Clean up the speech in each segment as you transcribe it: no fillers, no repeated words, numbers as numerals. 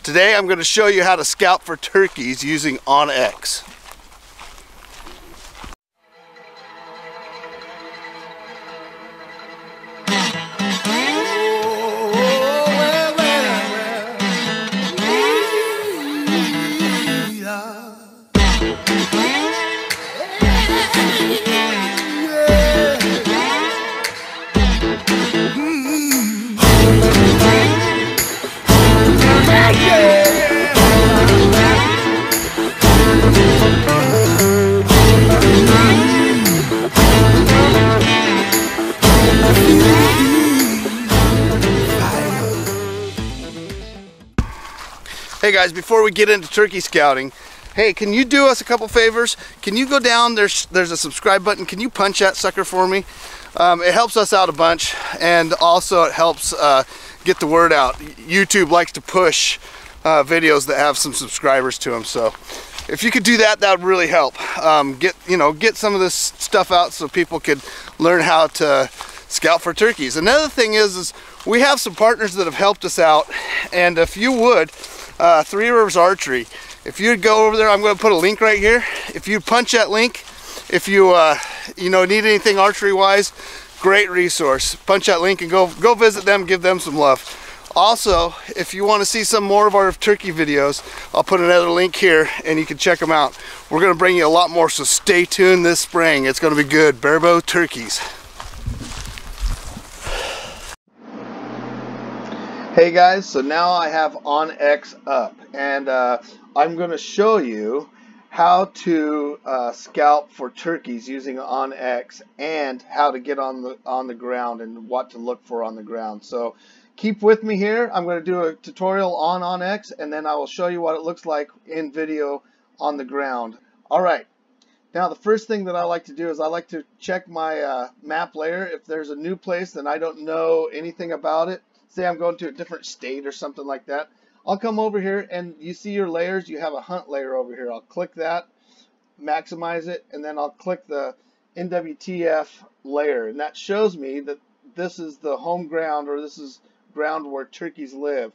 Today I'm going to show you how to scout for turkeys using OnX. Hey guys, before we get into turkey scouting, hey, can you do us a couple favors? Can you go down, there's a subscribe button, can you punch that sucker for me? It helps us out a bunch, and also it helps get the word out. YouTube likes to push videos that have some subscribers to them, so if you could do that, that would really help. Get some of this stuff out so people could learn how to scout for turkeys. Another thing is we have some partners that have helped us out, and if you would, Three Rivers Archery, if you'd go over there, I'm going to put a link right here. If you punch that link, if you need anything archery wise, great resource. Punch that link and go visit them, give them some love. Also, if you want to see some more of our turkey videos, I'll put another link here and you can check them out. We're going to bring you a lot more, so stay tuned this spring. It's going to be good. Barebow turkeys. Hey guys, so now I have OnX up, and I'm going to show you how to scout for turkeys using OnX, and how to get on the ground and what to look for on the ground. So keep with me here. I'm going to do a tutorial on OnX, and then I will show you what it looks like in video on the ground. Alright, now the first thing that I like to do is I like to check my map layer. If there's a new place and I don't know anything about it, say I'm going to a different state or something like that, I'll come over here and you see your layers, you have a hunt layer over here. I'll click that, maximize it, and then I'll click the NWTF layer, and that shows me that this is the home ground, or this is ground where turkeys live.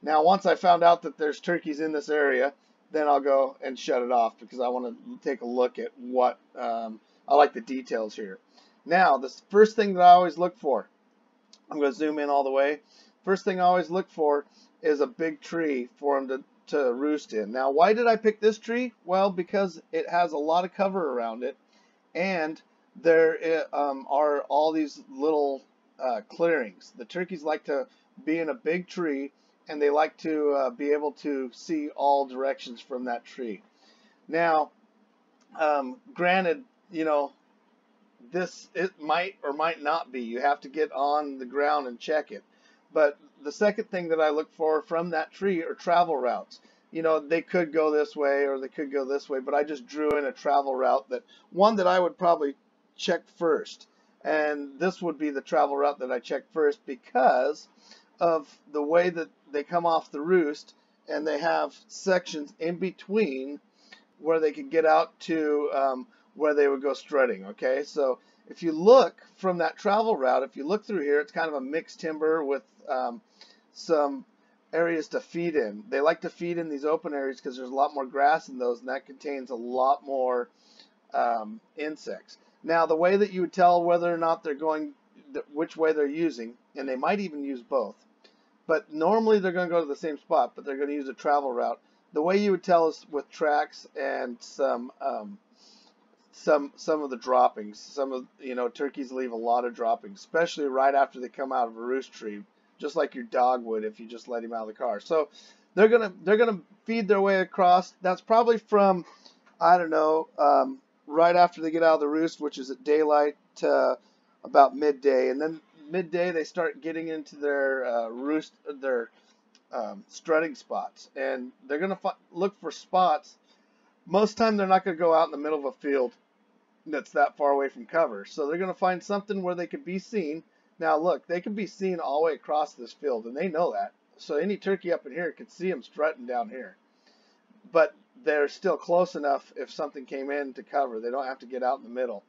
Now once I found out that there's turkeys in this area, then I'll go and shut it off because I want to take a look at what I like the details here. Now the first thing that I always look for, I'm going to zoom in all the way. First thing I always look for is a big tree for them to roost in. Now, why did I pick this tree? Well, because it has a lot of cover around it, and there are all these little clearings. The turkeys like to be in a big tree, and they like to be able to see all directions from that tree. Now, granted, it might or might not be. You have to get on the ground and check it. But the second thing that I look for from that tree are travel routes. They could go this way or they could go this way, but I just drew in a travel route, one that I would probably check first. And this would be the travel route that I check first because of the way that they come off the roost, and they have sections in between where they could get out to where they would go strutting. Okay, so if you look from that travel route, if you look through here, it's kind of a mixed timber with some areas to feed in. They like to feed in these open areas because there's a lot more grass in those, and that contains a lot more insects. Now, the way that you would tell whether or not they're going, which way they're using, and they might even use both, but normally they're going to go to the same spot, but they're going to use a travel route. The way you would tell is with tracks and some of the droppings. Turkeys leave a lot of droppings, especially right after they come out of a roost tree, just like your dog would if you just let him out of the car. So they're gonna feed their way across. That's probably from, I don't know, right after they get out of the roost, which is at daylight, to about midday, and then midday they start getting into their strutting spots, and they're gonna look for spots. Most of the time they're not going to go out in the middle of a field that's that far away from cover. So they're going to find something where they could be seen. Now look, they can be seen all the way across this field, and they know that. So any turkey up in here could see them strutting down here. But they're still close enough if something came in to cover. They don't have to get out in the middle.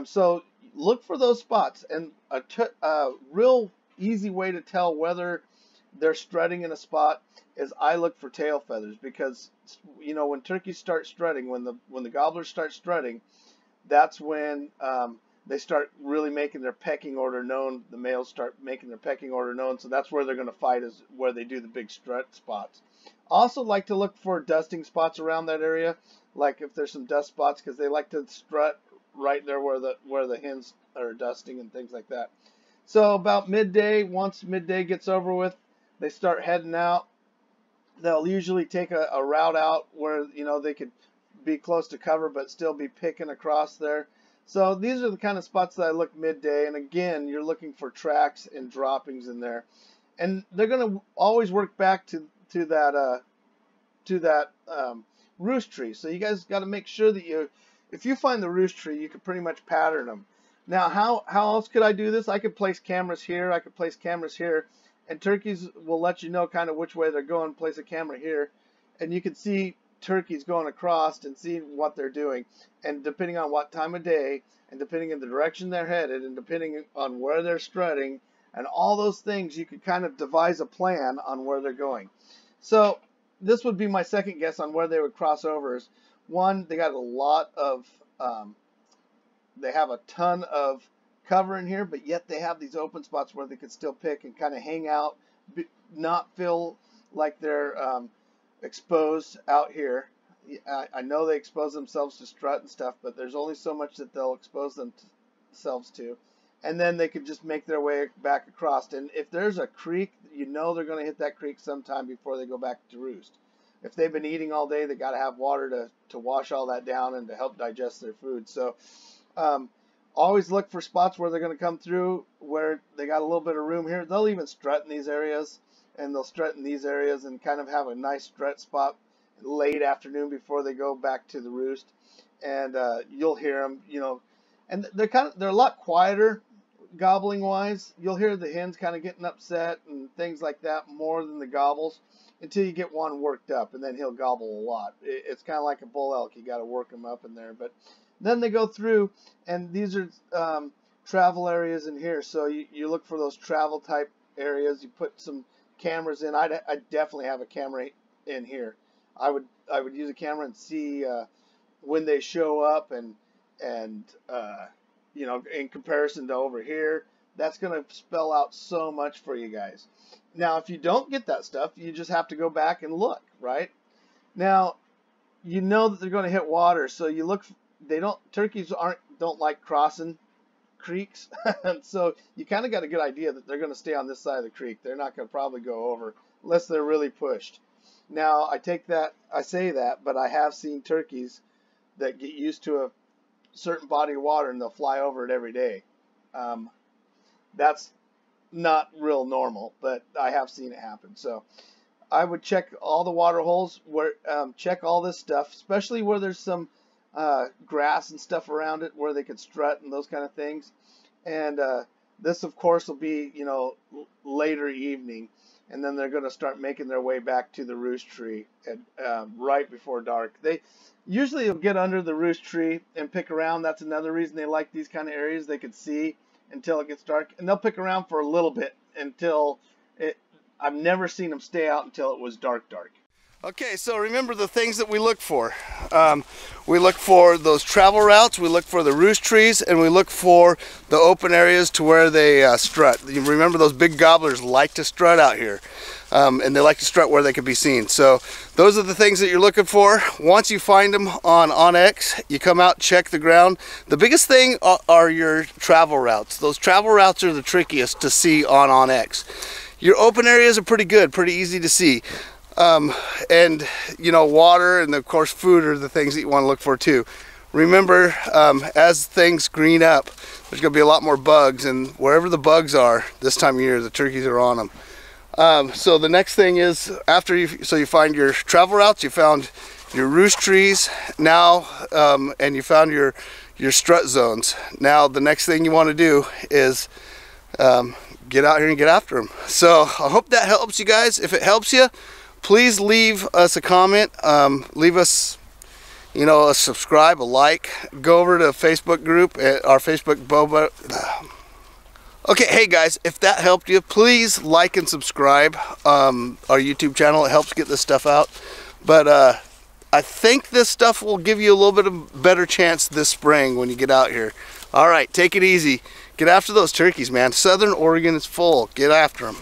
So look for those spots. And a real easy way to tell whether they're strutting in a spot is I look for tail feathers, because you know when turkeys start strutting, when the gobblers start strutting, that's when they start really making their pecking order known. The males start making their pecking order known, so that's where they're going to fight, is where they do the big strut spots. Also like to look for dusting spots around that area, like if there's some dust spots, because they like to strut right there where the hens are dusting and things like that. So about midday, once midday gets over with, they start heading out. They'll usually take a route out where, you know, they could be close to cover but still be picking across there. So these are the kind of spots that I look midday, and again, you're looking for tracks and droppings in there, and they're going to always work back to that roost tree. So you guys got to make sure that if you find the roost tree, you can pretty much pattern them. Now, how else could I do this? I could place cameras here. I could place cameras here, and turkeys will let you know kind of which way they're going. Place a camera here, and you can see turkeys going across and seeing what they're doing. And depending on what time of day, and depending on the direction they're headed, and depending on where they're strutting, and all those things, you could kind of devise a plan on where they're going. So this would be my second guess on where they would cross over. Is one, they got a lot of, they have a ton of cover in here, but yet they have these open spots where they could still pick and kind of hang out, not feel like they're exposed out here. I know they expose themselves to strut and stuff, but there's only so much that they'll expose themselves to. And then they could just make their way back across. And if there's a creek, you know they're going to hit that creek sometime before they go back to roost. If they've been eating all day, they got to have water to wash all that down and to help digest their food. So always look for spots where they're going to come through, where they got a little bit of room here. They'll even strut in these areas, and they'll strut in these areas and kind of have a nice strut spot late afternoon before they go back to the roost. And you'll hear them, you know, and they're a lot quieter gobbling wise. You'll hear the hens kind of getting upset and things like that more than the gobbles, until you get one worked up, and then he'll gobble a lot. It's kind of like a bull elk. You got to work them up in there. But then they go through, and these are travel areas in here. So you look for those travel type areas. You put some cameras in. I'd definitely have a camera in here. I would use a camera and see when they show up, and you know, in comparison to over here, that's going to spell out so much for you guys. Now, if you don't get that stuff, you just have to go back and look, right? Now, you know that they're going to hit water, so you look. Turkeys don't like crossing creeks, and so you kind of got a good idea that they're going to stay on this side of the creek. They're not going to probably go over unless they're really pushed. Now, I say that, but I have seen turkeys that get used to a certain body of water and they'll fly over it every day. That's not real normal, but I have seen it happen. So I would check all the water holes, check all this stuff, especially where there's some grass and stuff around it where they could strut and those kind of things. And this, of course, will be, you know, later evening, and then they're going to start making their way back to the roost tree right before dark. They usually will get under the roost tree and pick around. That's another reason they like these kind of areas. They can see until it gets dark, and they'll pick around for a little bit until I've never seen them stay out until it was dark. Okay, so remember the things that we look for. We look for those travel routes, we look for the roost trees, and we look for the open areas to where they strut. You remember those big gobblers like to strut out here, and they like to strut where they can be seen. So those are the things that you're looking for. Once you find them on onX, you come out, check the ground. The biggest thing are your travel routes. Those travel routes are the trickiest to see on onX. Your open areas are pretty good, pretty easy to see. And you know, water and of course food are the things that you want to look for too. Remember, as things green up, there's going to be a lot more bugs, and wherever the bugs are this time of year, the turkeys are on them. So the next thing is, after you find your travel routes, you found your roost trees now, and you found your strut zones. Now the next thing you want to do is get out here and get after them. So I hope that helps you guys. If it helps you, please leave us a comment, leave us, you know, a subscribe, a like. Go over to a Facebook group, our Facebook Okay, hey guys, if that helped you, please like and subscribe our YouTube channel. It helps get this stuff out. But I think this stuff will give you a little bit of better chance this spring when you get out here. All right, take it easy. Get after those turkeys, man. Southern Oregon is full. Get after them.